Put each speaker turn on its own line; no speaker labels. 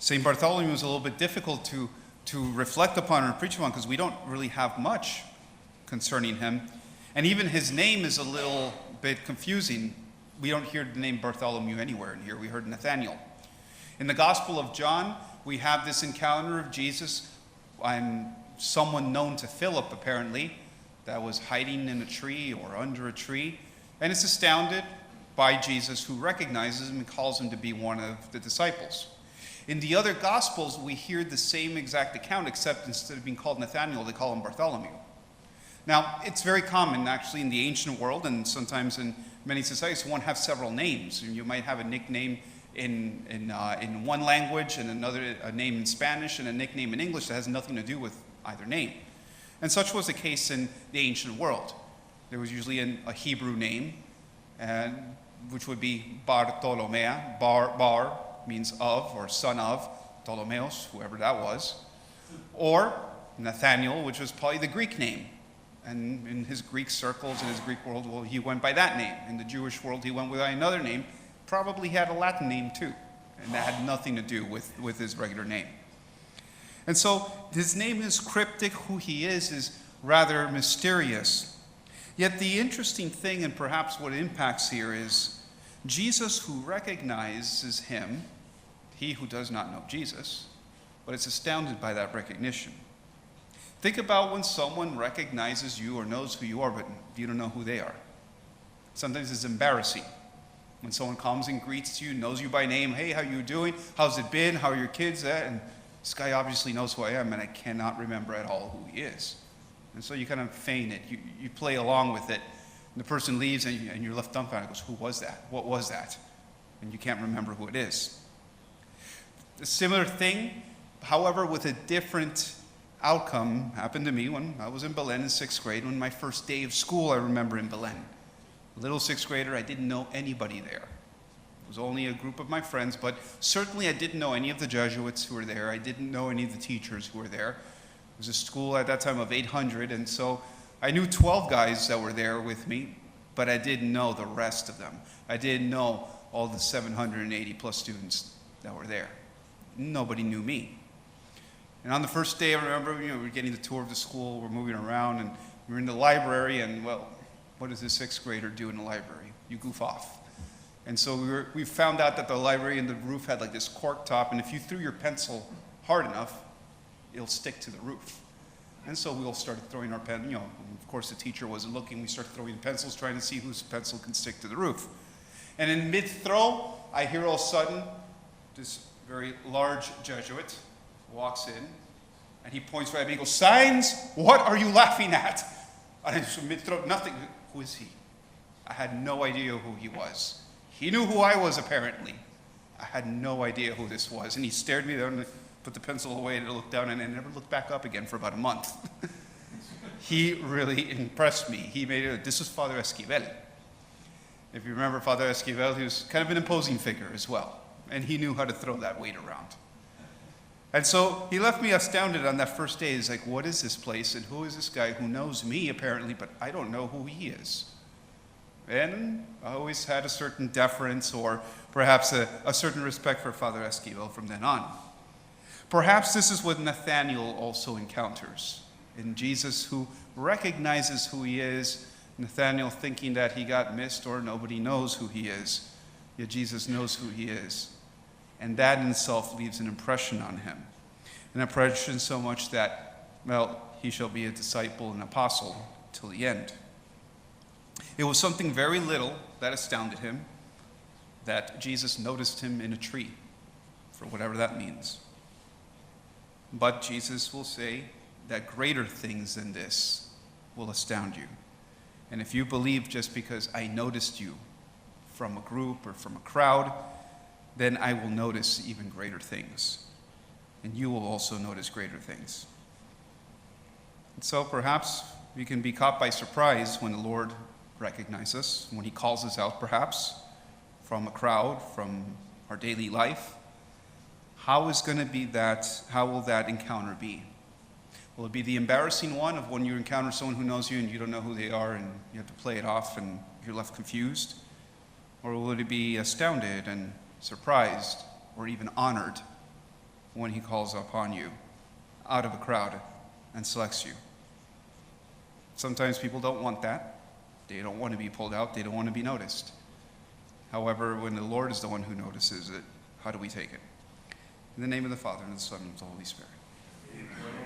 St. Bartholomew is a little bit difficult to reflect upon or preach upon because we don't really have much concerning him. And even his name is a little bit confusing. We don't hear the name Bartholomew anywhere in here. We heard Nathaniel. In the Gospel of John, we have this encounter of Jesus and someone known to Philip, apparently, that was hiding in a tree or under a tree. And is astounded by Jesus, who recognizes him and calls him to be one of the disciples. In the other Gospels, we hear the same exact account, except instead of being called Nathaniel, they call him Bartholomew. Now, it's very common, actually, in the ancient world, and sometimes in many societies, one have several names. You might have a nickname in one language, and a name in Spanish, and a nickname in English that has nothing to do with either name. And such was the case in the ancient world. There was usually a Hebrew name, which would be Bartolomea. Bar means of or son of, Ptolemaeus, whoever that was. Or Nathaniel, which was probably the Greek name. And in his Greek circles, in his Greek world, well, he went by that name. In the Jewish world, he went by another name. Probably had a Latin name too. And that had nothing to do with his regular name. And so his name is cryptic. Who he is rather mysterious. Yet the interesting thing, and perhaps what impacts here, is Jesus, who recognizes him, he who does not know Jesus, but is astounded by that recognition. Think about when someone recognizes you or knows who you are, but you don't know who they are. Sometimes it's embarrassing. When someone comes and greets you, knows you by name, hey, how you doing? How's it been? How are your kids at? And this guy obviously knows who I am, and I cannot remember at all who he is. And so you kind of feign it. You play along with it. And the person leaves, and you're left dumbfounded. Goes, who was that? What was that? And you can't remember who it is. A similar thing, however, with a different outcome, happened to me when I was in Belen in 6th grade. When my first day of school, I remember in Belen. Little 6th grader, I didn't know anybody there. It was only a group of my friends, but certainly I didn't know any of the Jesuits who were there. I didn't know any of the teachers who were there. It was a school at that time of 800, and so I knew 12 guys that were there with me, but I didn't know the rest of them. I didn't know all the 780 plus students that were there. Nobody knew me. And on the first day, I remember, we were getting the tour of the school, we're moving around, and we were in the library, and well, what does a 6th grader do in the library? You goof off. And so we found out that the library and the roof had like this cork top, and if you threw your pencil hard enough, it'll stick to the roof. And so we all started throwing our pen, of course the teacher wasn't looking, we started throwing pencils, trying to see whose pencil can stick to the roof. And in mid-throw, I hear all of a sudden, this very large Jesuit walks in, and he points right at me and goes, "Signs, what are you laughing at?" And I just mid-throw, nothing. Who is he? I had no idea who he was. He knew who I was, apparently. I had no idea who this was. And he stared me down and put the pencil away and looked down and never looked back up again for about a month. He really impressed me. This was Father Esquivel. If you remember Father Esquivel, he was kind of an imposing figure as well. And he knew how to throw that weight around. And so he left me astounded on that first day. He's like, what is this place? And who is this guy who knows me, apparently, but I don't know who he is? And I always had a certain deference or perhaps a certain respect for Father Esquivel from then on. Perhaps this is what Nathaniel also encounters in Jesus, who recognizes who he is. Nathaniel thinking that he got missed or nobody knows who he is. Yet Jesus knows who he is. And that in itself leaves an impression on him. An impression so much that, well, he shall be a disciple and apostle till the end. It was something very little that astounded him, that Jesus noticed him in a tree, for whatever that means. But Jesus will say that greater things than this will astound you. And if you believe just because I noticed you from a group or from a crowd, then I will notice even greater things. And you will also notice greater things. And so perhaps we can be caught by surprise when the Lord recognizes us, when he calls us out perhaps from a crowd, from our daily life. How will that encounter be? Will it be the embarrassing one of when you encounter someone who knows you and you don't know who they are and you have to play it off and you're left confused? Or will it be astounded and surprised or even honored when he calls upon you out of a crowd and selects you. Sometimes people don't want that. They don't want to be pulled out. They don't want to be noticed. However, when the Lord is the one who notices it, how do we take it? In the name of the Father, and of the Son, and of the Holy Spirit. Amen.